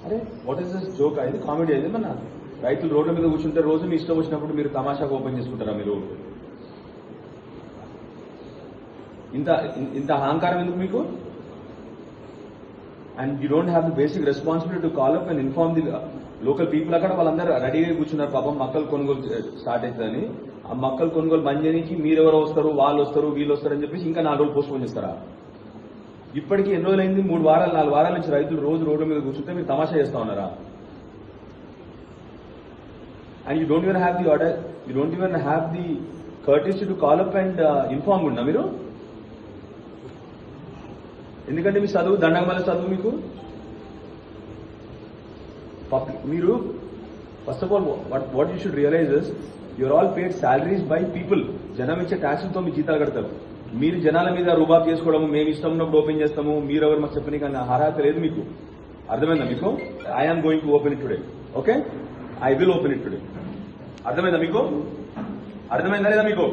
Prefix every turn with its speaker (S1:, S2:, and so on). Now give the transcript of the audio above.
S1: అరే what is this joke అయింది, comedy అయింది మన. రైతులు రోడ్ల మీద కూర్చుంటే రోజు మీ ఇష్టం వచ్చినప్పుడు మీరు తమాషాగా ఓపెన్ చేసుకుంటారా మీరు? ఇంత ఇంత అహంకారం ఎందుకు మీకు? And you don't have the basic responsibility to call up and inform the local people. అక్కడ వాళ్ళందరూ రెడీగా కూర్చున్నారు పాపం, మొక్కలు కొనుగోలు స్టార్ట్ అవుతుందని. ఆ మొక్కలు కొనుగోలు బంద్ చేయడానికి మీరెవరో వస్తారు, వాళ్ళు వస్తారు, వీళ్ళు వస్తారు అని చెప్పేసి ఇంకా 4 రోజులు పోస్ట్ పోన్ చేస్తారా? ఇప్పటికీ ఎన్ని రోజులైంది? 3 వారాలు 4 వారాల నుంచి రైతులు రోజు రోడ్ల మీద కూర్చుంటే మీరు తమాషా చేస్తా ఉన్నారా? And you don't even have the order, you don't even have the courtesy to call up and inform ఉన్నా మీరు? ఎందుకంటే మీ చదువు దండగమల చదువు మీకు. మీరు first of all what you should realise is you are all paid salaries by people. జనం ఇచ్చే ట్యాక్సులతో మీ జీతాలు కడతారు. మీరు జనాల మీద రూబాబ్ చేసుకోవడము, మేము ఇష్టం ఉన్నప్పుడు ఓపెన్ చేస్తాము, మీరు ఎవరు మాకు చెప్పని కానీ అర్హత లేదు మీకు. అర్థమైందా మీకు? I'm going to open it today. Okay, I will open it today. అర్థమైందా మీకు? అర్థమైందా లేదా మీకు?